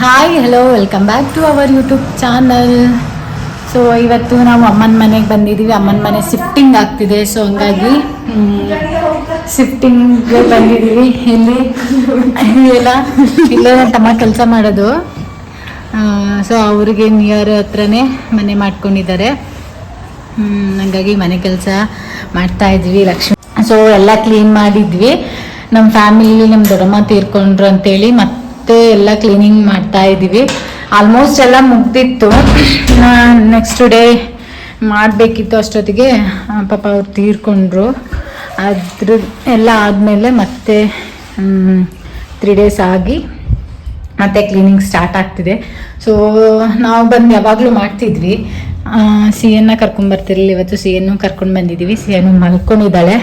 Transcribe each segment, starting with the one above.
Hi hello welcome back to our YouTube channel. So ಇವತ್ತು ನಾವು ಅಮ್ಮನ ಮನೆಗೆ ಬಂದಿದ್ದೀವಿ. ಅಮ್ಮನ ಮನೆ ಶಿಫ್ಟಿಂಗ್ ಆಗ್ತಿದೆ. ಸೊ ಹಂಗಾಗಿ ಶಿಫ್ಟಿಂಗ್ಗೆ ಬಂದಿದ್ದೀವಿ. ಇಲ್ಲಿ ಎಲ್ಲ ಇಲ್ಲೇ ನನ್ನ ತಮ್ಮ ಕೆಲಸ ಮಾಡೋದು. ಸೊ ಅವ್ರಿಗೆ ನಿಯರ್ ಹತ್ರನೇ ಮನೆ ಮಾಡ್ಕೊಂಡಿದ್ದಾರೆ. ಹಂಗಾಗಿ ಮನೆ ಕೆಲಸ ಮಾಡ್ತಾ ಇದ್ವಿ. ಲಕ್ಷ್ಮಿ ಸೊ ಎಲ್ಲ ಕ್ಲೀನ್ ಮಾಡಿದ್ವಿ. ನಮ್ಮ ಫ್ಯಾಮಿಲಿ ನಮ್ಮ ದೊಡ್ಡಮ್ಮ ತೀರ್ಕೊಂಡ್ರು ಅಂತೇಳಿ ಮತ್ತೆ ಎಲ್ಲ ಕ್ಲೀನಿಂಗ್ ಮಾಡ್ತಾ ಇದ್ದೀವಿ. ಆಲ್ಮೋಸ್ಟ್ ಎಲ್ಲ ಮುಗ್ದಿತ್ತು. ನೆಕ್ಸ್ಟ್ ಡೇ ಮಾಡಬೇಕಿತ್ತು. ಅಷ್ಟೊತ್ತಿಗೆ ಪಾಪ ಅವ್ರು ತೀರ್ಕೊಂಡ್ರು. ಅದ್ರ ಎಲ್ಲ ಆದಮೇಲೆ ಮತ್ತೆ 3 days ಆಗಿ ಮತ್ತೆ ಕ್ಲೀನಿಂಗ್ ಸ್ಟಾರ್ಟ್ ಆಗ್ತಿದೆ. ಸೊ ನಾವು ಬಂದು ಯಾವಾಗಲೂ ಮಾಡ್ತಿದ್ವಿ. ಸಿಯನ್ನು ಕರ್ಕೊಂಡ್ಬರ್ತಿರಲಿಲ್ಲ. ಇವತ್ತು ಸಿಯನ್ನು ಕರ್ಕೊಂಡು ಬಂದಿದ್ದೀವಿ. ಸಿಯನ್ನು ಮಲ್ಕೊಂಡಿದ್ದಾಳೆ.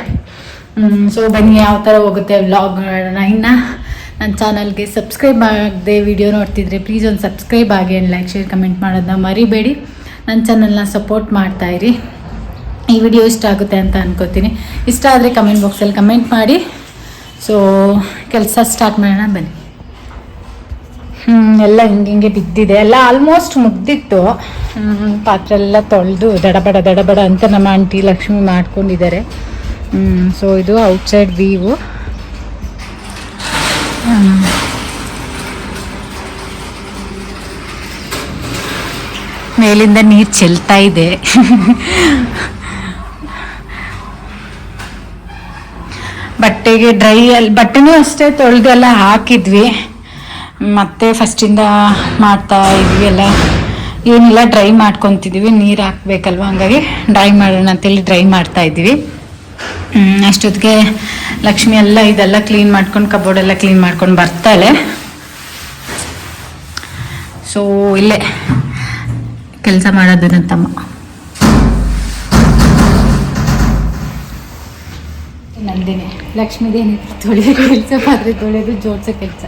ಸೊ ಬನ್ನಿ ಯಾವ ಥರ ಹೋಗುತ್ತೆ ವ್ಲಾಗ್ ನೋಡೋಣ. ಇನ್ನು ನನ್ನ ಚಾನಲ್ಗೆ ಸಬ್ಸ್ಕ್ರೈಬ್ ಆಗದೆ ವಿಡಿಯೋ ನೋಡ್ತಿದ್ರೆ ಪ್ಲೀಸ್ ಒಂದು ಸಬ್ಸ್ಕ್ರೈಬ್ ಆಗಿ ಆ್ಯಂಡ್ ಲೈಕ್ ಶೇರ್ ಕಮೆಂಟ್ ಮಾಡೋದನ್ನ ಮರಿಬೇಡಿ. ನನ್ನ ಚಾನಲ್ನ ಸಪೋರ್ಟ್ ಮಾಡ್ತಾಯಿರಿ. ಈ ವಿಡಿಯೋ ಇಷ್ಟ ಆಗುತ್ತೆ ಅಂತ ಅನ್ಕೋತೀನಿ. ಇಷ್ಟ ಆದರೆ ಕಮೆಂಟ್ ಬಾಕ್ಸಲ್ಲಿ ಕಮೆಂಟ್ ಮಾಡಿ. ಸೊ ಕೆಲಸ ಸ್ಟಾರ್ಟ್ ಮಾಡೋಣ ಬನ್ನಿ. ಎಲ್ಲ ಹಿಂಗೆ ಬಿದ್ದಿದೆ. ಎಲ್ಲ ಆಲ್ಮೋಸ್ಟ್ ಮುಗ್ದಿತ್ತು. ಪಾತ್ರೆ ಎಲ್ಲ ತೊಳೆದು ದಡಬಡ ಅಂತ ನಮ್ಮ ಆಂಟಿ ಲಕ್ಷ್ಮಿ ಮಾಡ್ಕೊಂಡಿದ್ದಾರೆ. ಸೊ ಇದು ಔಟ್ಸೈಡ್ ವ್ಯೂ. ಮೇಲಿಂದ ನೀರು ಚೆಲ್ತಾ ಇದೆ. ಬಟ್ಟೆಗೆ ಬಟ್ಟೆನೂ ಅಷ್ಟೇ ತೊಳೆದೆಲ್ಲ ಹಾಕಿದ್ವಿ. ಮತ್ತೆ ಫಸ್ಟಿಂದ ಮಾಡ್ತಾ ಇದ್ವಿ. ಎಲ್ಲ ಏನಿಲ್ಲ ಡ್ರೈ ಮಾಡ್ಕೊತಿದ್ವಿ. ನೀರು ಹಾಕ್ಬೇಕಲ್ವ, ಹಂಗಾಗಿ ಡ್ರೈ ಮಾಡೋಣ ಅಂತೇಳಿ ಡ್ರೈ ಮಾಡ್ತಾ ಇದ್ವಿ. ಅಷ್ಟೊತ್ತಿಗೆ ಲಕ್ಷ್ಮಿ ಎಲ್ಲ ಇದೆಲ್ಲ ಕ್ಲೀನ್ ಮಾಡ್ಕೊಂಡು ಕಬೋರ್ಡ್ ಎಲ್ಲ ಕ್ಲೀನ್ ಮಾಡ್ಕೊಂಡು ಬರ್ತಾಳೆ. ಸೊ ಇಲ್ಲೇ ಕೆಲಸ ಮಾಡೋದು ನನ್ನ ತಮ್ಮ. ನಂದೇನೆ ಲಕ್ಷ್ಮಿದೇನೆ ತೊಳೆಯೋ ಕೆಲಸ, ಪಾತ್ರೆ ತೊಳೆಯೋದು, ಜೋಡಿಸೋ ಕೆಲಸ.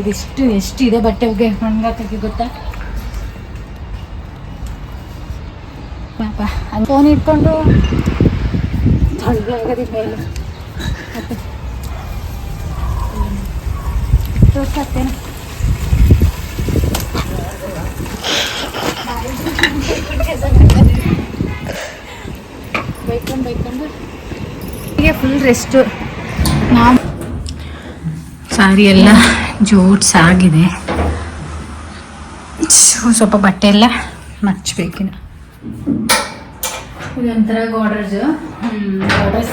ಇದಿಷ್ಟು ಎಷ್ಟಿದೆ ಬಟ್ಟೆಗೆ ಒಣಗಾಕಕ್ಕೆ ಗೊತ್ತಾ ಪಾಪ. ಫೋನ್ ಇಟ್ಕೊಂಡು ತೊಳೆಯೋಗದಿ ಮೇಲೆ ಮತ್ತೆ ತೋರ್ಸಾಕ್ತೇನೆ. ಬೈಕೊಂಡು ಹೀಗೆ ಫುಲ್ ರೆಸ್ಟು. ನಾವು ಸಾರಿ ಎಲ್ಲ ಜೋಡ್ಸಾಗಿದೆ. ಸ್ವಲ್ಪ ಬಟ್ಟೆ ಎಲ್ಲ ಮಚ್ಚಬೇಕಿನ. ಇದೊಂಥರ ಗೋಡ್ರೇಜ್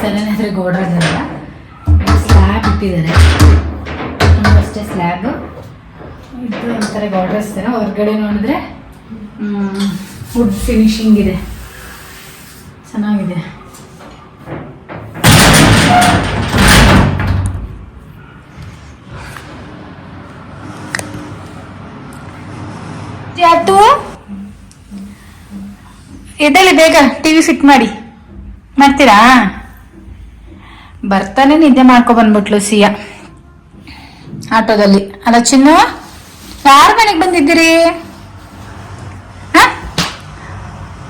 ತಾನೇ, ಆದರೆ ಗೋಡ್ರೇಜ್ ಅಲ್ಲ, ಸ್ಲ್ಯಾಬ್ ಇಟ್ಟಿದ್ದಾರೆ ಅಷ್ಟೇ. ಸ್ಲ್ಯಾಬ್ ಇದು ಒಂಥರ ಗೋಡ್ರೇಜ್ ಥರ. ಹೊರಗಡೆ ನೋಡಿದ್ರೆ ವುಡ್ ಫಿನಿಶಿಂಗ್ ಇದೆ, ಚೆನ್ನಾಗಿದೆ. ಯಾತು ಎದ್ದೇಳಿ ಬೇಗ, ಟಿವಿ ಫಿಟ್ ಮಾಡ್ತೀರಾ? ಬರ್ತಾನೆ ನಿದ್ದೆ ಮಾಡ್ಕೊ ಬಂದ್ಬಿಟ್ಲು ಸಿಯಾ ಆಟೋದಲ್ಲಿ. ಅಲ್ಲ ಚಿನ್ನು, ಯಾರ ಮನೆಗೆ ಬಂದಿದ್ದೀರಿ?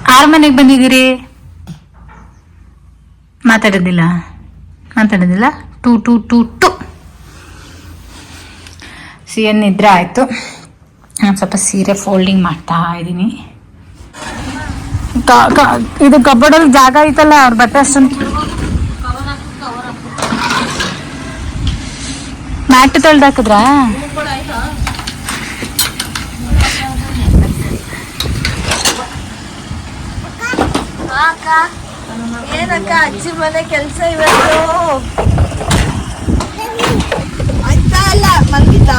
ಯಾರ ಮನೆಗೆ ಬಂದಿದ್ದೀರಿ? ಮಾತಾಡೋದಿಲ್ಲ. ಟು ಸಿಯನ್ ನಿದ್ರೆ ಆಯ್ತು. ನಾನು ಸ್ವಲ್ಪ ಸೀರೆ ಫೋಲ್ಡಿಂಗ್ ಮಾಡ್ತಾ ಇದ್ದೀನಿ. ಇದು ಕಬೋರ್ಡಲ್ಲಿ ಜಾಗ ಐತಲ್ಲ, ಅವ್ರ ಬಟ್ಟೆ ಅಷ್ಟೊಂದು ಮ್ಯಾಟ್ ತೊಳ್ದಾಕಿದ್ರ? ಏನಕ್ಕ ಅಜ್ಜಿ ಮನೆ ಕೆಲಸ ಇವತ್ತು ಆಯ್ತಾ? ಅಲ್ಲ ಮಲಗಿದ್ದ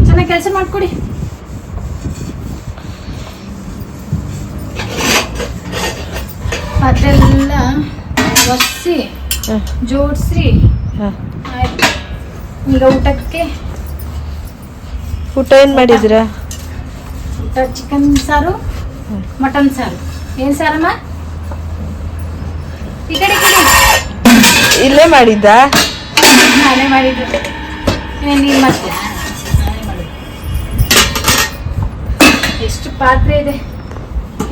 ಚೆನ್ನಾಗಿ ಕೆಲಸ ಮಾಡ್ಕೊಡಿ. ಅದೆಲ್ಲ ಒರೆಸಿ ಜೋಡಿಸಿ ಆಯ್ತು. ಈಗ ಊಟಕ್ಕೆ ಊಟ ಏನ್ ಮಾಡಿದ್ರ? ಊಟ ಚಿಕನ್ ಸಾರು, ಮಟನ್ ಸಾರು. ಏನ್ ಸಾರಮ್ಮ? ಈ ಕಡೆ ಇಲ್ಲೇ ಮಾಡಿದ್ದ? ನಾನೇ ಮಾಡಿದ್ದು. ನೀನ್ ಮಾಡ್ತೀಯ? ನಾನೇ ಮಾಡಿದ್ದು. ಎಷ್ಟು ಪಾತ್ರೆ ಇದೆ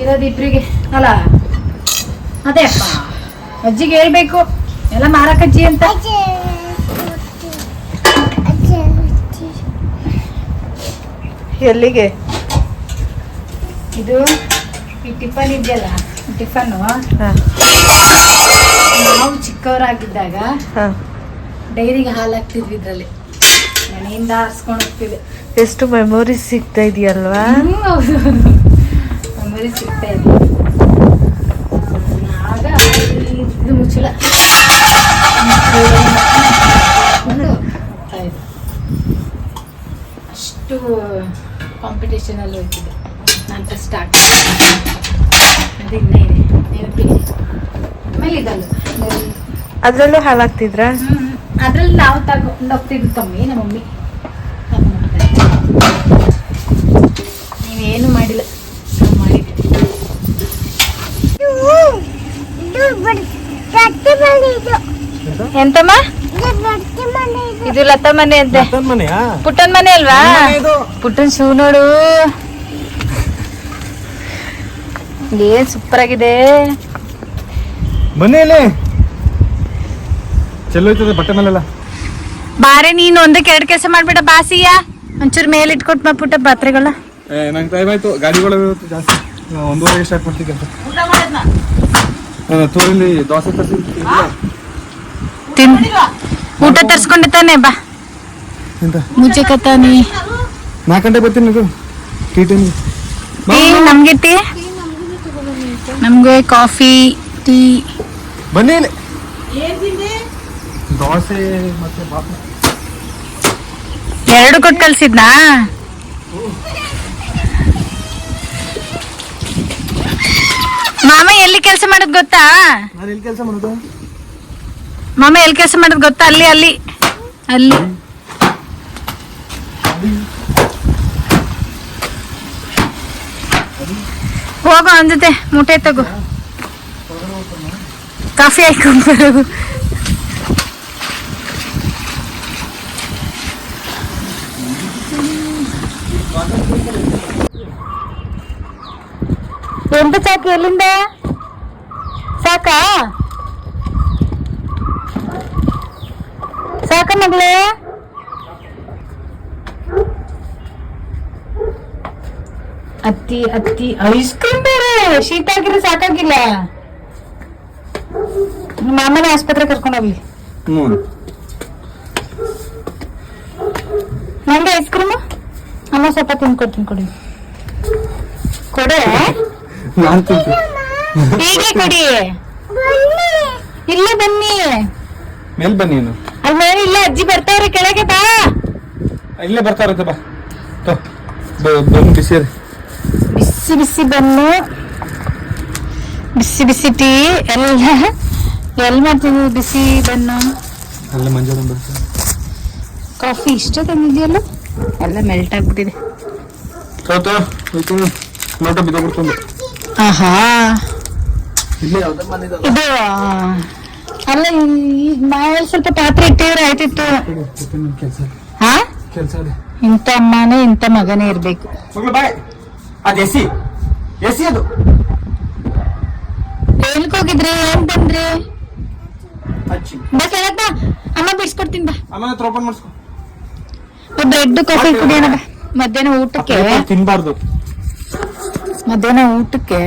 ಇರೋದು ಇಬ್ರಿಗೆ ಅಲ್ಲ? ಅದೇ ಅಪ್ಪ ಅಜ್ಜಿಗೆ ಹೇಳ್ಬೇಕು ಎಲ್ಲ ಮಾರಕಜ್ಜಿ ಅಂತ. ಎಲ್ಲಿಗೆ? ಇದು ಈ ಟಿಫನ್ ಇದೆಯಲ್ಲ, ಟಿಫನ್ನು ನಾವು ಚಿಕ್ಕವರಾಗಿದ್ದಾಗ ಡೈರಿಗೆ ಹಾಲು ಹಾಕ್ತಿದ್ವಿ, ಇದ್ರಲ್ಲಿ ಮನೆಯಿಂದ ಹಾರಿಸ್ಕೊಂಡು ಹೋಗ್ತಿದ್ದೆ. ಎಷ್ಟು ಮೆಮೊರೀಸ್ ಸಿಗ್ತಾ ಇದೆಯಲ್ವಾ? ಮೆಮೊರಿ ಸಿಗ್ತಾ ಇದೆ. ಆಗ ಇದು ಮುಚ್ಚಳ ಅಷ್ಟು ಕಾಂಪಿಟೇಷನ್ ಅಲ್ಲಿ ಹೋಗ್ತಿದ್ದೆ ನಾನು ಫಸ್ಟ್ ಸ್ಟಾರ್ಟ್. ಅದು ಇನ್ನೂ ಇದೆ ನೆನಪಿಗೆ. ಆಮೇಲೆ ಇದಲ್ಲ, ಅದ್ರಲ್ಲೂ ಹಾಲು ಹಾಕ್ತಿದ್ರ? ಅದ್ರಲ್ಲಿ ನಾವು ತಗೊಂಡು ಹೋಗ್ತಿದ್ವಿ ಕಮ್ಮಿ, ನಮ್ಮ ಮಮ್ಮಿ ನೀವೇನು ಮಾಡಿಲ್ಲ, ನಾವು ಮಾಡಿದ್ವಿ. ಎಂತಮ್ಮ ಇದು? ಲತಾ ಮನೆ ಅಂತೆ. ಪುಟ್ಟನ್ ಮನೆ ಅಲ್ವಾ? ಪುಟ್ಟನ್ ಶೂ ನೋಡು, ಏನ್ ಸೂಪರ್ ಆಗಿದೆ. ಮನೆಯಲ್ಲೇ ಚೆಲ್ಲೋಯ್ತದೆ ಬಟ್ಟೆ ಮೇಲೆಲ್ಲ. ಬಾರೆ ನೀನು ಒಂದಕ್ಕೆ ಎರಡು ಕೆಲಸ ಮಾಡ್ಬೇಡ, ಬಾಸಿಯ ಒಂಚೂರು ಮೇಲೆ ಇಟ್ಕೊಟ್ ಪುಟ್ಟ ಪಾತ್ರೆಗಳ. ನಂಗೆ ಟೈಮ್ ಆಯ್ತು, ಗಾಡಿಗಳು ಜಾಸ್ತಿ. 1:30 ಸ್ಟಾರ್ಟ್ ಮಾಡ್ತೀವಿ ಕೆಲಸ. ತೋರಲ್ಲಿ ದೋಸೆ ತರಿಸಿ ಊಟ ತರ್ಸ್ಕೊಂಡೆ ತಾನೆ. ಬಾ ಮುಜ್ಜೆ ಕತ್ತಾನಿ. 4 ಗಂಟೆ ಬರ್ತೀನಿ. ಇದು ಟೀ ಟೈಮ್ಗೆ ನಮ್ಗೆ ಟೀ, ನಮ್ಗೆ ಕಾಫಿ ಟೀ. ಬನ್ನಿ ಇಲ್ಲಿ. ದೋಸೆ ಮತ್ತೆ ಬಾತ್ ಎರಡು ಕೊಟ್ಟು ಕಳ್ಸಿದ್ನಾ? ಮಾಮ ಎಲ್ಲಿ ಕೆಲಸ ಮಾಡೋದು ಗೊತ್ತಾ? ನಾನು ಎಲ್ಲಿ ಕೆಲಸ ಮಾಡೋದು? ಮಾಮ ಎಲ್ಲಿ ಕೆಲಸ ಮಾಡೋದು ಗೊತ್ತಾ? ಅಲ್ಲಿ ಅಲ್ಲಿ ಅಲ್ಲಿ ಹೋಗೋ ಅವನ ಜೊತೆ, ಮೂಟೆ ತಗೋ, ಕಾಫಿ ಹಾಕೊಂಡು ಬರೋದು. ಎಂತ ಸಾಕು? ಎಲ್ಲಿಂದ ಸಾಕಾ? ಸಾಕ ಮಗಳೇ? ಅತ್ತಿ ಅತ್ತಿ ಐಸ್ ಕ್ರೀಮ್ ಬೇರೆ, ಶೀತ ಆಗಿದ್ರೆ ಸಾಕಾಗಿಲ್ಲ. ಮಾಮನ ಆಸ್ಪತ್ರೆ ಕರ್ಕೊಂಡು ಹೋಗ್ಲಿ. ನಂಗೆ ಐಸ್ ಕ್ರೀಮು ಅಮ್ಮ ಸ್ವಲ್ಪ ತಿನ್ಕೊಡ್ತೀನಿ, ಕೊಡಿ ಕೊಡೆ. ಹೀಗೆ ಕೊಡಿ. ಇಲ್ಲ ಬನ್ನಿ, ಮೇಲ್ ಬನ್ನಿ. ಅಲ್ಲಿ ಮೇಲೆ ಇಲ್ಲ, ಅಜ್ಜಿ ಬರ್ತಾವ್ರೆ ಕೆಳಗೆ. ಬಾ, ಇಲ್ಲೇ ಬರ್ತಾರಂತೆ. ಬಾ ಬನ್ನಿ. ಬಿಸಿ ಬಿಸಿ ಬಿಸಿ ಬನ್ನು, ಬಿಸಿ ಬಿಸಿ ಟೀ ಎಲ್ಲ ಎಲ್ಲಿ ಮಾಡ್ತೀವಿ. ಬಿಸಿ ಬನ್ನು, ಅಲ್ಲ ಮಂಜಾಳ ಬರ್ತಾರೆ. ಕಾಫಿ ಇಷ್ಟ ತಂದಿದೆಯಲ್ಲ, ಎಲ್ಲ ಮೆಲ್ಟ್ ಆಗ್ಬಿಟ್ಟಿದೆ. ನೋಟ ಬಿದ್ದೋಗ್ಬಿಡ್ತು. ಆಹಾ, ಇಲ್ಲೇ ಯಾವ್ದು ಮನೆದು ಇದು ಅಲ್ಲ, ಈಗ ನಾಳೆ ಸ್ವಲ್ಪ ಪಾತ್ರೆ ಇಟ್ಟಿದ್ರೆ ಆಯ್ತಿತ್ತು. ಕೆಲಸ ಹಾ, ಕೆಲಸ ಇದೆ. ಇಂಥ ಅಮ್ಮನೇ ಇಂಥ ಮಗನೇ ಇರ್ಬೇಕು. ಮಗಳು ಬಾಯ್, ಅದು ಎಸಿ ಅದು. ಎಲ್ಕ್ ಹೋಗಿದ್ರಿ? ಏನ್ ಬಂದ್ರಿ? ಅಚ್ಚಿ ಬಾ ಕೆಳಗ್ ಬಾ, ಅಮ್ಮ ಬಿಡ್ಸ್ಕೊಡ್ತೀನಿ. ಬಾ, ಆಮೇಲೆ ಹತ್ರ ಓಪನ್ ಮಾಡಿಸ್ಕೊ. ಬ್ರೆಡ್ ಕಾಫಿ ಕುಡಿಯೋಣ. ಬಾ, ಮಧ್ಯಾಹ್ನ ಊಟಕ್ಕೆ ತಿನ್ಬಾರ್ದು. ಮಧ್ಯಾಹ್ನ ಊಟಕ್ಕೆ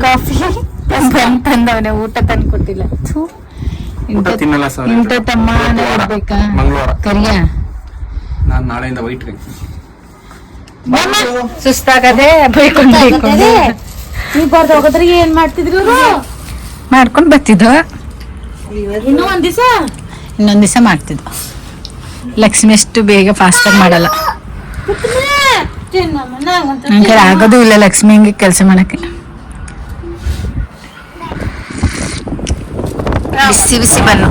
ಕಾಫಿ ತಂದವನೆ, ಊಟ ತಂದು ಕೊಟ್ಟಿಲ್ಲ. ತಿನ್ನಲ್ಲ ಸರ್. ಇಂಥ ತಮ್ಮ ನೋಡ್ಬೇಕಾ? ಮಂಗಳವಾರ ಕರಿಯ ನಾನು ನಾಳೆಯಿಂದ ವೈಟ್ ಸುಸ್ತಾಗದೆ ಬೈಕೊಂಡು ನೀವ್ ಬರ್ದು ಹೋಗದ್ರೆ ಏನ್ ಮಾಡ್ತಿದ್ರಿ ಇವ್ರು? ಮಾಡ್ಕೊಂಡ್ ಬರ್ತಿದ್ವ. ಇನ್ನೂ ಒಂದ್ ದಿವಸ, ಇನ್ನೊಂದ್ ದಿವಸ ಮಾಡ್ತಿದ್ವ. ಲಕ್ಷ್ಮಿ ಅಷ್ಟು ಬೇಗ ಫಾಸ್ಟ್ ಆಗಿ ಮಾಡಲ್ಲ. ನಂಗೆ ಆಗೋದು ಇಲ್ಲ ಲಕ್ಷ್ಮಿ ಹಿಂಗೆ ಕೆಲಸ ಮಾಡಕ್ಕೆ. ಬಿಸಿ ಬಿಸಿ ಬನ್ನು.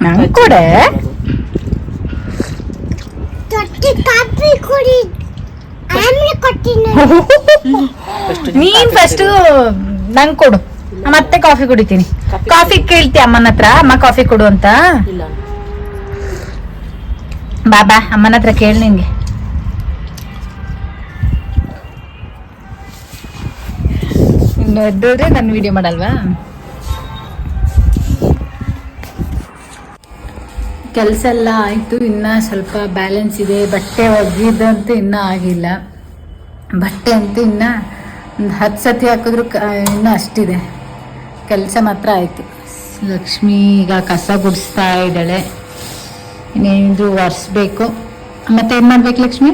ನಂಗೆ ಕೂಡ ನೀನ್ ಫಸ್ಟ್ ನಂಗೆ ಕೊಡು, ಮತ್ತೆ ಕಾಫಿ ಕುಡಿತೀನಿ. ಕಾಫಿ ಕೇಳ್ತಿ ಅಮ್ಮನ ಹತ್ರ, ಅಮ್ಮ ಕಾಫಿ ಕೊಡು ಅಂತ. ಬಾಬಾ ಅಮ್ಮನ ಹತ್ರ ಕೇಳಿ ನಿನ್ಗೆ. ಇನ್ನು ಎದ್ದೋದ್ರೆ ನಾನು ವಿಡಿಯೋ ಮಾಡಲ್ವಾ? ಕೆಲಸ ಎಲ್ಲ ಆಯಿತು, ಇನ್ನು ಸ್ವಲ್ಪ ಬ್ಯಾಲೆನ್ಸ್ ಇದೆ. ಬಟ್ಟೆ ಒಗೆದಂತೂ ಇನ್ನೂ ಆಗಿಲ್ಲ. ಬಟ್ಟೆ ಅಂತೂ ಇನ್ನೂ ಒಂದು 10 ಸತಿ ಹಾಕಿದ್ರು ಇನ್ನೂ ಅಷ್ಟಿದೆ. ಕೆಲಸ ಮಾತ್ರ ಆಯಿತು. ಲಕ್ಷ್ಮಿ ಈಗ ಕಸ ಗುಡಿಸ್ತಾ ಇದ್ದಾಳೆ. ಇನ್ನೇನಿದ್ರು ಒರೆಸ್ಬೇಕು. ಮತ್ತೆ ಏನು ಮಾಡ್ಬೇಕು ಲಕ್ಷ್ಮಿ?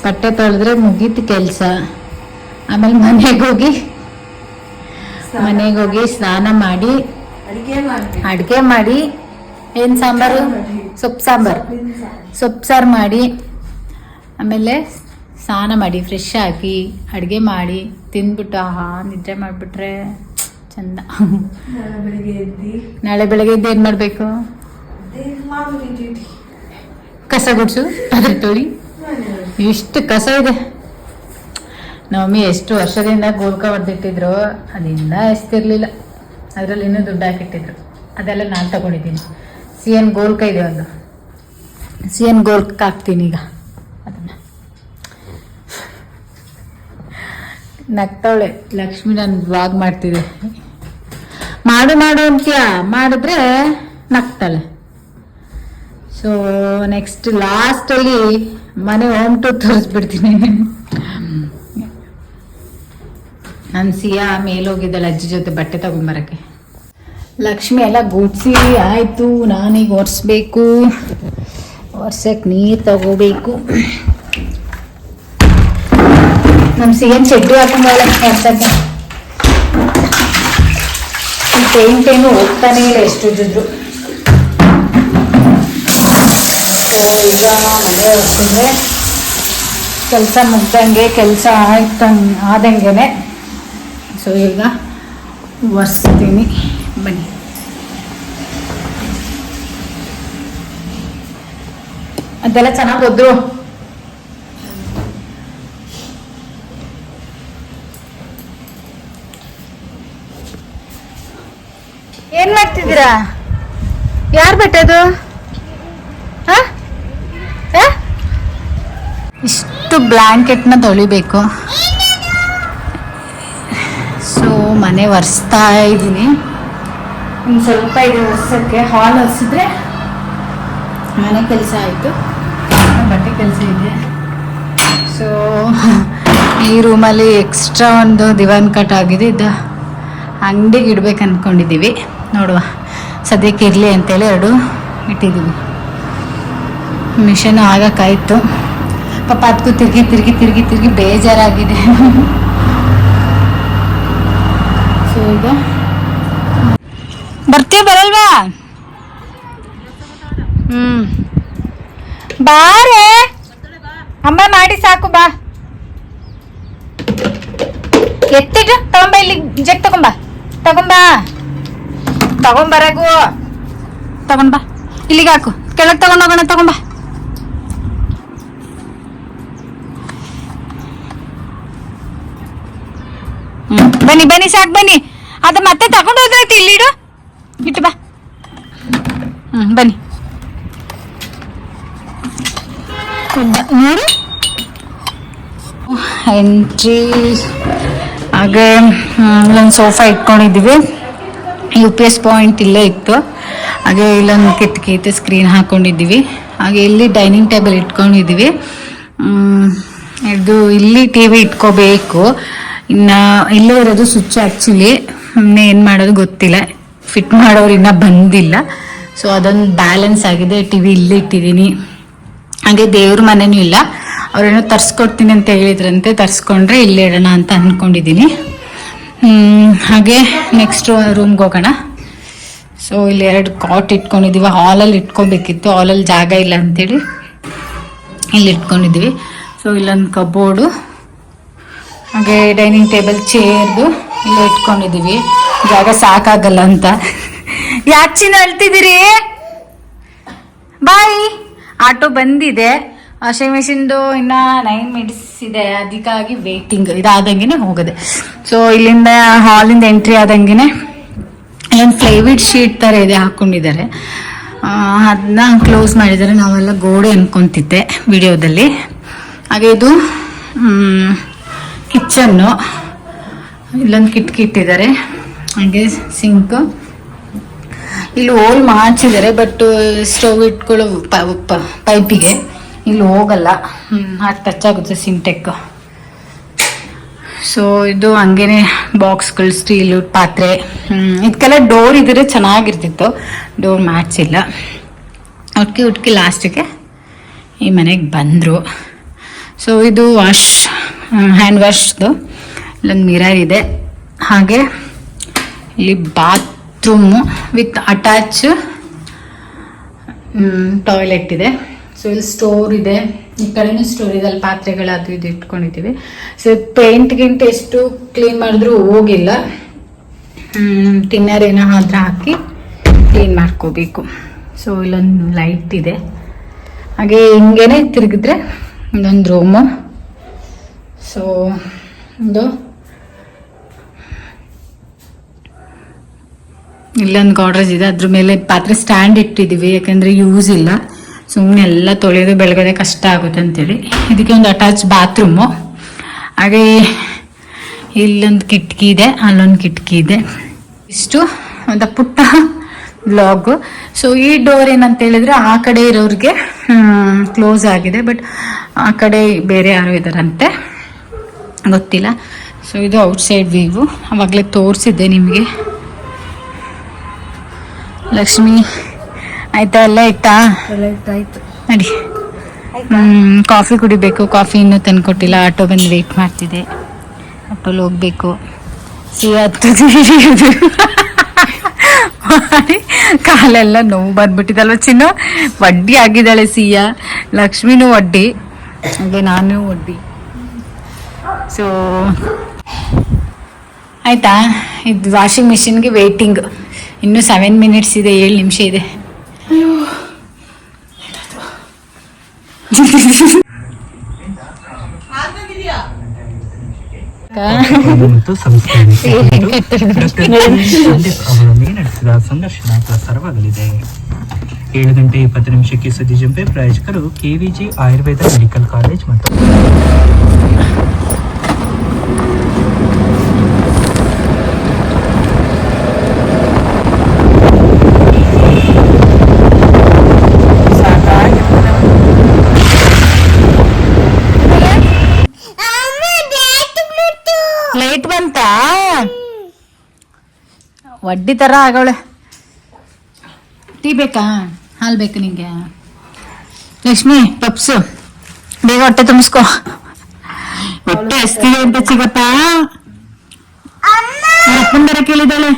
ಬಟ್ಟೆ ತೊಳೆದ್ರೆ ಮುಗೀತು ಕೆಲಸ. ಆಮೇಲೆ ಮನೆಗೆ ಹೋಗಿ ಸ್ನಾನ ಮಾಡಿ ಅಡುಗೆ ಮಾಡಿ ಏನು ಸಾಂಬಾರು? ಸೊಪ್ಪು ಸಾರು ಮಾಡಿ ಆಮೇಲೆ ಸ್ನಾನ ಮಾಡಿ ಫ್ರೆಶ್ ಆಗಿ ಅಡುಗೆ ಮಾಡಿ ತಿಂದ್ಬಿಟ್ಟು ನಿದ್ರೆ ಮಾಡಿಬಿಟ್ರೆ ಚಂದ. ನಾಳೆ ಬೆಳಗ್ಗೆ ಎದ್ದು ಏನು ಮಾಡಬೇಕು? ಕಸ ಗುಡಿಸು, ಅದ್ರ ತೊಳಿ. ಇಷ್ಟು ಕಸ ಇದೆ. ನಮ್ಮಮ್ಮಿ ಎಷ್ಟು ವರ್ಷದಿಂದ ಗೋಲ್ಕ ಹೊಡೆದಿಟ್ಟಿದ್ರು, ಅದಿಂದ ಎಷ್ಟಿರಲಿಲ್ಲ. ಅದರಲ್ಲಿ ಇನ್ನೂ ದುಡ್ಡು ಹಾಕಿಟ್ಟಿದ್ರು. ಅದೆಲ್ಲ ನಾನು ತಗೊಂಡಿದ್ದೀನಿ. CN ಗೋಲ್ಕ ಇದೆ ಒಂದು. CN ಗೋಲ್ಕ ಹಾಕ್ತೀನಿ ಈಗ ಅದನ್ನು. ನಗ್ತಾವಳೆ ಲಕ್ಷ್ಮಿ. ನಾನು ವ್ಲಾಗ್ ಮಾಡ್ತಿದ್ದೆ. ಮಾಡು ಅಂತೀಯ, ಮಾಡಿದ್ರೆ ನಗ್ತಾಳೆ. ಸೊ ನೆಕ್ಸ್ಟ್ ಲಾಸ್ಟಲ್ಲಿ ಮನೆ ಹೋಮ್ ಟೂರ್ ತೋರಿಸ್ಬಿಡ್ತೀನಿ. ನಾನು ಸಿಯಾ ಮೇಲೋಗಿದ್ದಾಳೆ ಅಜ್ಜಿ ಜೊತೆ ಬಟ್ಟೆ ತಗೊಂಬರಕ್ಕೆ. ಲಕ್ಷ್ಮಿ ಎಲ್ಲ ಗುಡ್ಸಿ ಆಯಿತು. ನಾನೀಗ ಒರೆಸ್ಬೇಕು. ಒರ್ಸಕ್ಕೆ ನೀರು ತಗೋಬೇಕು. ನಮ್ಮ ಸಿಯನ್ ಚಡ್ಡಿ ಹಾಕೊಂಡಾಳೆ ಒರ್ಸಕ್ಕೆ. ಪೇಂಟ್ ಏನು ಹೋಗ್ತಾನೆ ಇಲ್ಲ, ಎಷ್ಟು ಉಜ್ಜಿದ್ರು. ಈಗ ಮನೆ ಒರೆಸಿದ್ರೆ ಕೆಲಸ ಮುಗ್ದಂಗೆ, ಕೆಲಸ ಆದಂಗೆ. ಸೊ ಈಗ ಒರೆಸ್ತೀನಿ. ಬನ್ನಿ. ಅದೆಲ್ಲ ಚೆನ್ನಾಗಿ ಹೋದ್ರು. ಏನ್ ಮಾಡ್ತಿದ್ದೀರಾ? ಯಾರು ಬಟ್ಟೆದು? ಇಷ್ಟು ಬ್ಲ್ಯಾಂಕೆಟ್ನ ತೊಳಿಬೇಕು. ಸೊ ಮನೆ ಒರೆಸ್ತಾ ಇದ್ದೀನಿ. ಇನ್ನು ಸ್ವಲ್ಪ ಇದೆ ಒರೆಸೋಕ್ಕೆ. ಹಾಲ್ ಒರೆಸಿದ್ರೆ ಮನೆ ಕೆಲಸ ಆಯಿತು. ಬಟ್ಟೆ ಕೆಲಸ ಇದೆ. ಸೊ ಈ ರೂಮಲ್ಲಿ ಎಕ್ಸ್ಟ್ರಾ ಒಂದು ದಿವಾನ್ ಕಟ್ ಆಗಿದೆ. ಇದು ಅಂಗಡಿಗೆ ಇಡ್ಬೇಕು ಅಂದ್ಕೊಂಡಿದ್ದೀವಿ. ನೋಡುವ, ಸದ್ಯಕ್ಕೆ ಇರಲಿ ಅಂತೇಳಿ 2 ಇಟ್ಟಿದ್ದೀವಿ. ಮಿಷನ್ ಆಗಕ್ಕಾಯ್ತು. ಪಾಪ ಅದಕ್ಕೂ ತಿರುಗಿ ಬೇಜಾರಾಗಿದೆ. ಸೊ ಈಗ ಬರ್ತೀವಿ, ಬರಲ್ವಾ? ಬಾರೇ ಅಮ್ಮ, ಮಾಡಿ ಸಾಕು. ಬಾ, ಎತ್ತಿಟ್ಟು ತಗೊಂಬ. ಇಲ್ಲಿ ಜಗ್ ತಗೊಂಬರಗು. ತಗೊಂಡ್ಬಾ, ಇಲ್ಲಿಗೆ ಹಾಕು. ಕೆಳಗೆ ತಗೊಂಡೋಗೋಣ. ತಗೊಂಬ. ಬನ್ನಿ ಸಾಕು. ಬನ್ನಿ, ಅದು ಮತ್ತೆ ತಗೊಂಡು ಹೋದ್ರಾಯ್ತು. ಇಲ್ಲಿಡು, ಇಟ್ಟು ಬಾ. ಬನ್ನಿ. ನೋಡಿ ಎಂಟ್ರಿ. ಹಾಗೆ ಇಲ್ಲೊಂದು ಸೋಫಾ ಇಟ್ಕೊಂಡಿದ್ದೀವಿ. UPS ಪಾಯಿಂಟ್ ಇಲ್ಲೇ ಇತ್ತು. ಹಾಗೆ ಇಲ್ಲೊಂದು ಕಿಟಕಿ ಸ್ಕ್ರೀನ್ ಹಾಕ್ಕೊಂಡಿದ್ದೀವಿ. ಹಾಗೆ ಇಲ್ಲಿ ಡೈನಿಂಗ್ ಟೇಬಲ್ ಇಟ್ಕೊಂಡಿದ್ದೀವಿ. ಇದು ಇಲ್ಲಿ TV ಇಟ್ಕೋಬೇಕು. ಇನ್ನು ಇಲ್ಲೇ ಇರೋದು ಸ್ವಿಚ್. ಆ್ಯಕ್ಚುಲಿ ಏನು ಮಾಡೋದು ಗೊತ್ತಿಲ್ಲ. ಫಿಟ್ ಮಾಡೋರು ಇನ್ನೂ ಬಂದಿಲ್ಲ. ಸೊ ಅದೊಂದು ಬ್ಯಾಲೆನ್ಸ್ ಆಗಿದೆ. TV ಇಲ್ಲೇ ಇಟ್ಟಿದ್ದೀನಿ. ಹಾಗೆ ದೇವ್ರ ಮನೆಯೂ ಇಲ್ಲ. ಅವ್ರೇನೋ ತರಿಸ್ಕೊಡ್ತೀನಿ ಅಂತ ಹೇಳಿದ್ರಂತೆ. ತರಿಸ್ಕೊಂಡ್ರೆ ಇಲ್ಲೇ ಇಡೋಣ ಅಂತ ಅಂದ್ಕೊಂಡಿದ್ದೀನಿ. ಹಾಗೆ ನೆಕ್ಸ್ಟ್ ರೂಮ್ಗೆ ಹೋಗೋಣ. ಸೊ ಇಲ್ಲಿ 2 ಕಾಟ್ ಇಟ್ಕೊಂಡಿದ್ದೀವಿ. ಹಾಲಲ್ಲಿ ಇಟ್ಕೊಬೇಕಿತ್ತು. ಹಾಲಲ್ಲಿ ಜಾಗ ಇಲ್ಲ ಅಂತೇಳಿ ಇಲ್ಲಿ ಇಟ್ಕೊಂಡಿದ್ದೀವಿ. ಸೊ ಇಲ್ಲೊಂದು ಕಬೋರ್ಡು, ಹಾಗೆ ಡೈನಿಂಗ್ ಟೇಬಲ್, ಚೇರ್ದು ಇಲ್ಲೇ ಇಟ್ಕೊಂಡಿದ್ದೀವಿ. ಜಾಗ ಸಾಕಾಗಲ್ಲ ಅಂತ. ಯಾಕೆ ಚಿನ್ನ ಅಳ್ತಿದ್ದೀರಿ? ಬಾಯ್. ಆಟೋ ಬಂದಿದೆ. ವಾಷಿಂಗ್ ಮಿಷಿನ್ದು ಇನ್ನು 9 ಮಿನಿಟ್ಸ್ ಇದೆ. ಅದಕ್ಕಾಗಿ ವೇಟಿಂಗ್. ಇದಾದಂಗೆ ಹೋಗೋದೆ. ಸೊ ಇಲ್ಲಿಂದ ಹಾಲಿಂದ ಎಂಟ್ರಿ ಆದಂಗೆ ಇಲ್ಲೊಂದು ಫ್ಲೈವುಡ್ ಶೀಟ್ ಥರ ಇದೆ, ಹಾಕ್ಕೊಂಡಿದ್ದಾರೆ. ಅದನ್ನ ಕ್ಲೋಸ್ ಮಾಡಿದ್ದಾರೆ. ನಾವೆಲ್ಲ ಗೋಡೆ ಅನ್ಕೊತಿದ್ದೆ ವಿಡಿಯೋದಲ್ಲಿ. ಹಾಗೆ ಇದು ಕಿಚನ್ನು. ಇಲ್ಲೊಂದು ಕಿಟಕಿ ಇಟ್ಟಿದ್ದಾರೆ. ಹಾಗೆ ಸಿಂಕ್, ಇಲ್ಲಿ ಹೋಲ್ ಮಾಡ್ಸಿದ್ದಾರೆ, ಬಟ್ ಸ್ಟವ್ ಇಟ್ಕೊಳ್ಳೋ ಪೈಪಿಗೆ ಇಲ್ಲಿ ಹೋಗಲ್ಲ, ಅದು ಟಚ್ ಆಗುತ್ತೆ ಸಿಂಟೆಕ್. ಸೊ ಇದು ಹಂಗೇನೆ ಬಾಕ್ಸ್ಗಳು, ಸ್ಟೀಲು ಪಾತ್ರೆ, ಇದಕ್ಕೆಲ್ಲ ಡೋರ್ ಇದ್ರೆ ಚೆನ್ನಾಗಿರ್ತಿತ್ತು, ಡೋರ್ ಮಾಡಿಸಿಲ್ಲ. ಹುಟ್ಕಿ ಲಾಸ್ಟಿಗೆ ಈ ಮನೆಗೆ ಬಂದರು. ಸೊ ಇದು ಹ್ಯಾಂಡ್ ವಾಶ್ದು ಇಲ್ಲೊಂದು ಮಿರರ್ ಇದೆ. ಹಾಗೆ ಇಲ್ಲಿ ಬಾತ್ರೂಮು ವಿತ್ ಅಟ್ಯಾಚ್ ಟಾಯ್ಲೆಟ್ ಇದೆ. ಸೊ ಇಲ್ಲಿ ಸ್ಟೋರ್ ಇದೆ, ಈ ಕಡೆನೂ ಸ್ಟೋರ್ ಇದೆ, ಅಲ್ಲಿ ಪಾತ್ರೆಗಳು ಅದು ಇದು ಇಟ್ಕೊಂಡಿದ್ದೀವಿ. ಸೊ ಪೇಂಟ್ ಎಷ್ಟು ಕ್ಲೀನ್ ಮಾಡಿದ್ರೂ ಹೋಗಿಲ್ಲ, ಟಿನ್ನರ್ ಏನಾದ್ರೂ ಹಾಕಿ ಕ್ಲೀನ್ ಮಾಡ್ಕೋಬೇಕು. ಸೊ ಇಲ್ಲೊಂದು ಲೈಟ್ ಇದೆ. ಹಾಗೆ ಹಿಂಗೇನೆ ತಿರುಗಿದ್ರೆ ಇದೊಂದು ರೂಮು. ಸೊ ಇದು ಇಲ್ಲೊಂದು ಗಾಡ್ರೇಜ್ ಇದೆ, ಅದ್ರ ಮೇಲೆ ಪಾತ್ರೆ ಸ್ಟ್ಯಾಂಡ್ ಇಟ್ಟಿದ್ದೀವಿ, ಯಾಕಂದರೆ ಯೂಸ್ ಇಲ್ಲ, ಸುಮ್ಮನೆ ಎಲ್ಲ ತೊಳೆಯೋದು ಬೆಳಗಡೆ ಕಷ್ಟ ಆಗುತ್ತೆ ಅಂತೇಳಿ. ಇದಕ್ಕೆ ಒಂದು ಅಟ್ಯಾಚ್ ಬಾತ್ರೂಮು. ಹಾಗೆ ಇಲ್ಲೊಂದು ಕಿಟಕಿ ಇದೆ, ಅಲ್ಲೊಂದು ಕಿಟಕಿ ಇದೆ. ಇಷ್ಟು ಒಂದು ಪುಟ್ಟ ಬ್ಲಾಗು. ಸೊ ಈ ಡೋರ್ ಏನಂತ ಹೇಳಿದ್ರೆ ಆ ಕಡೆ ಇರೋರಿಗೆ ಕ್ಲೋಸ್ ಆಗಿದೆ, ಬಟ್ ಆ ಕಡೆ ಬೇರೆ ಯಾರೋ ಇದ್ದಾರಂತೆ, ಗೊತ್ತಿಲ್ಲ. ಸೊ ಇದು ಔಟ್ಸೈಡ್ ವ್ಯೂ, ಅವಾಗಲೇ ತೋರಿಸಿದ್ದೆ ನಿಮಗೆ. ಲಕ್ಷ್ಮಿ ಆಯ್ತಾ? ಎಲ್ಲ ಇತ್ತಾ? ಆಯ್ತು ನಡಿ. ಕಾಫಿ ಕುಡಿಬೇಕು, ಕಾಫಿ ಇನ್ನೂ ತಂದ್ಕೊಟ್ಟಿಲ್ಲ. ಆಟೋ ಬಂದು ವೇಟ್ ಮಾಡ್ತಿದೆ, ಆಟೋಲ್ಲಿ ಹೋಗ್ಬೇಕು. ಕಾಲೆಲ್ಲ ನೋವು ಬಂದ್ಬಿಟ್ಟಿದಲ್ವ ಚಿನ್ನು, ವಡ್ಡಿ ಆಗಿದ್ದಾಳೆ ಸಿಯಾ. ಲಕ್ಷ್ಮಿನೂ ವಡ್ಡಿ, ಹಾಗೆ ನಾನು ವಡ್ಡಿ. ಸೊ ಆಯ್ತಾ? ಇದು ವಾಷಿಂಗ್ ಮಿಷಿನ್ಗೆ ವೇಟಿಂಗ್, ಇನ್ನೂ 7 ಮಿನಿಟ್ಸ್ ಇದೆ, 7 ನಿಮಿಷ ಇದೆ. ಮತ್ತು ಸಂಸ್ಕೃತಿ ಅವರೊಂದಿಗೆ ನಡೆಸಿದ ಸಂದರ್ಶನ ಪ್ರಸಾರವಾಗಲಿದೆ. 7:20 ಸುದ್ದಿ ಜಂಪೆ. ಪ್ರಾಯೋಜಕರು ಕೆವಿಜಿ ಆಯುರ್ವೇದ ಮೆಡಿಕಲ್ ಕಾಲೇಜ್ ಮತ್ತು ಲೈಟ್ ಬಂತ, ವಡ್ಡಿ ತರ ಆಗವಳೆ. ಟೀ ಬೇಕಾ? ಹಾಲು ಬೇಕು ನಿಂಗೆ? ಲಕ್ಷ್ಮಿ ಪಪ್ಸು ಬೇಗ ಹೊಟ್ಟೆ ತುಂಬಿಸ್ಕೊ, ಹೊಟ್ಟೆ ಹಸ್ತಿದೆ ಅಂತ ಸಿಗಪ್ಪ. ಅಪ್ಪನ ಬರ ಕೇಳಿದಾಳೆ,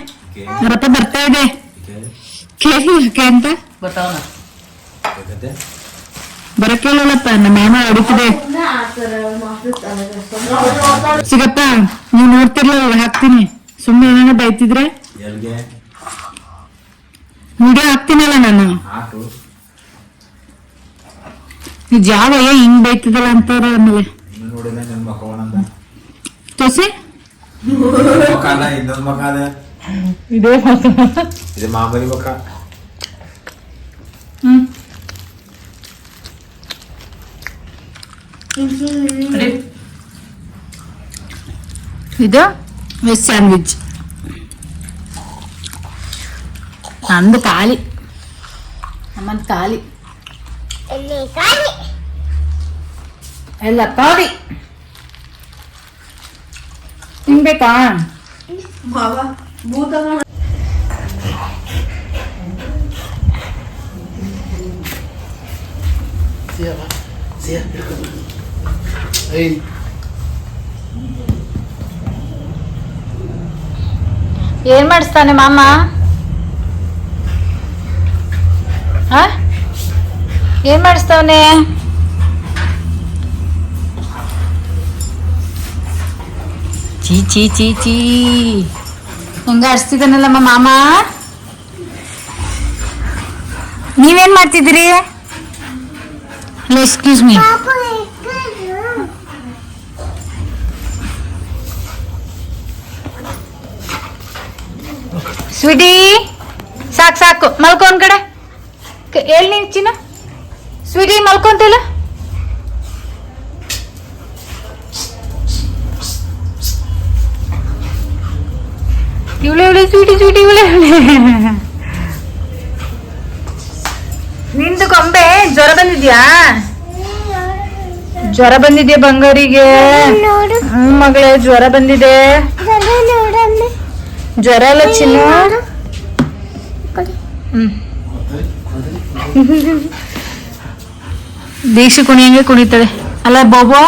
ಅವರಪ್ಪ ಬರ್ತಾ ಇದೆ, ಕೇಳಿ ಯಾಕೆ ಅಂತ ಬರ ಕೇಳಲ್ಲಪ್ಪ. ನಮ್ಮ ಮಾಮ ಹೊಡಿತಿದೆ. ಸಿಗಪ್ಪ ನೀವು ನೋಡ್ತಿರ್ಲಿಲ್ಲ, ಹಾಕ್ತೀನಿ. ಸುಮ್ಮನೆ ಏನೇನೋ ಬೈತಿದ್ರೆ ವಿಡಿಯೋ ಹಾಕ್ತೀನಲ್ಲ ನಾನು. ನಿಜ ಯಾವಯ್ಯ ಹಿಂಗ್ ಬೈತಿದಲ್ಲ ಅಂತಾರ. ಆಮೇಲೆ ತೋಸಿ ಇದೇ ಮಾಮೂಲಿ ಮುಖ. ಇದು ವೆಜ್ ಸ್ಯಾಂಡ್ವಿಚ್. ನಂದು ಖಾಲಿ, ನಮ್ಮದು ಖಾಲಿ, ಎಲ್ಲ ಖಾಲಿ. ತಿನ್ಬೇಕಾ? ಏನ್ ಮಾಡಿಸ್ತಾನೆ ಮಾಮ? ಏನ್ ಮಾಡಿಸ್ತಾವನೆ? ಚೀ ಚೀ ಚೀ ಚೀ ಹೆಂಗ ಆಡಿಸ್ತಿದ್ದಾನಲ್ಲಮ್ಮ ಮಾಮ. ನೀವೇನ್ ಮಾಡ್ತಿದ್ದೀರಿ? Excuse me. ಸ್ವೀಟಿ ಸಾಕು ಸಾಕು, ಮಲ್ಕೊಂಡ್ ಕಡೆ ಹೇಳಿ ನೀನು ಚಿನ್ನ. ಸ್ವೀಟಿ ಮಲ್ಕೊಂತಿಲ್ಲ? ಇವಳೆ ಇವಳೆ ಸ್ವೀಟಿ ಸ್ವೀಟಿ ಇವಳೆ ಜ್ವರ ಬಂದಿದೆ ಬಂಗಾರಿಗೆ. ಮಗಳೇ ಜ್ವರ ಬಂದಿದೆ. ಜ್ವರ ಎಲ್ಲ ಚಿನ್ನು. ದೀಕ್ಷೆ ಕುಣಿಯಂಗೆ ಕುಣಿತಾಳೆ ಅಲ್ಲ ಬಾಬಾ.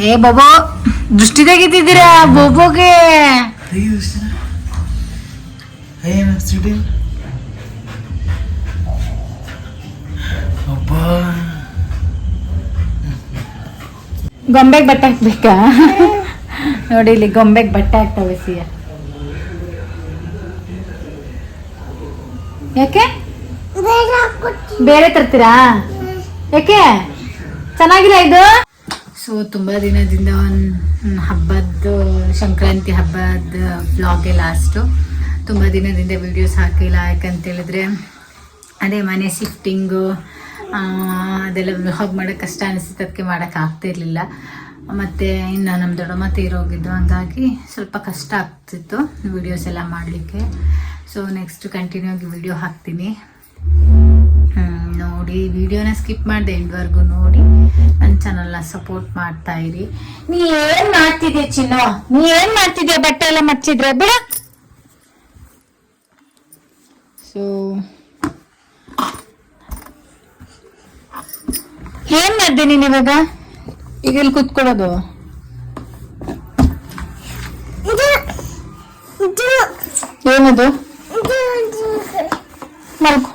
ಏ ಬಾಬಾ ದೃಷ್ಟಿ ತೆಗಿತಿದ್ದೀರಾ ಬೋಬೋಗೆ. ಗೊಂಬೆಗೆ ಬಟ್ಟೆ ಹಾಕ್ಬೇಕಾ? ನೋಡಿ ಇಲ್ಲಿ ಗೊಂಬೆಗೆ ಬಟ್ಟೆ ಹಾಕ್ತವೆ ಸಿಯ. ಯಾಕೆ ಬೇರೆ ತರ್ತೀರಾ? ಯಾಕೆ ಚೆನ್ನಾಗಿಲ್ಲ ಇದು? ಸೊ ತುಂಬ ದಿನದಿಂದ ಒಂದು ಹಬ್ಬದ ಸಂಕ್ರಾಂತಿ ಹಬ್ಬದ ವ್ಲಾಗೆ ಲಾಸ್ಟು. ತುಂಬ ದಿನದಿಂದ ವಿಡಿಯೋಸ್ ಹಾಕಿಲ್ಲ. ಯಾಕಂತೇಳಿದ್ರೆ ಅದೇ ಮನೆ ಶಿಫ್ಟಿಂಗು ಅದೆಲ್ಲ ವ್ಲಾಗ್ ಮಾಡೋಕ್ಕೆ ಕಷ್ಟ ಅನಿಸುತ್ತೆ. ಅದಕ್ಕೆ ಮಾಡೋಕ್ಕೆ ಆಗ್ತಿರ್ಲಿಲ್ಲ. ಮತ್ತು ಇನ್ನು ನಮ್ಮ ದೊಡ್ಡಮ್ಮ ತೀರೋಗಿದ್ದು, ಹಂಗಾಗಿ ಸ್ವಲ್ಪ ಕಷ್ಟ ಆಗ್ತಿತ್ತು ವಿಡಿಯೋಸ್ ಎಲ್ಲ ಮಾಡಲಿಕ್ಕೆ. ಸೊ ನೆಕ್ಸ್ಟ್ ಕಂಟಿನ್ಯೂ ಆಗಿ ವಿಡಿಯೋ ಹಾಕ್ತೀನಿ. ನೋಡಿ ವಿಡಿಯೋನ ಸ್ಕಿಪ್ ಮಾಡಿದೆ ಎಂಡ್ವರೆಗೂ ನೋಡಿ ನನ್ನ ಚಾನಲ್ನ ಸಪೋರ್ಟ್ ಮಾಡ್ತಾ ಇರಿ. ನೀ ಏನು ಮಾಡ್ತಿದ್ಯಾ ಚಿನ್ನ? ನೀ ಏನು ಮಾಡ್ತಿದ್ಯಾ? ಬಟ್ಟೆ ಎಲ್ಲ ಮರ್ಚಿದ್ರೆ ಬಿಡ. ಸೊ ಏನ್ ಮಾಡ್ದೆ ನೀನು ಇವಾಗ? ಈಗ ಇಲ್ಲಿ ಕೂತ್ಕೊಳ್ಳೋದು ಏನದು? ಮಲ್ಕೊ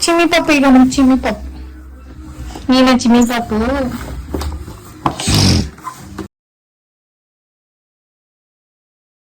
ಚಿಮ್ಮಿ ಪಾಪು. ಈಗ ನಮ್ ಚಿಮ್ಮಿ ಪಾಪು. ನೀನ ಚಿಮ್ಮಿ ಪಾಪು.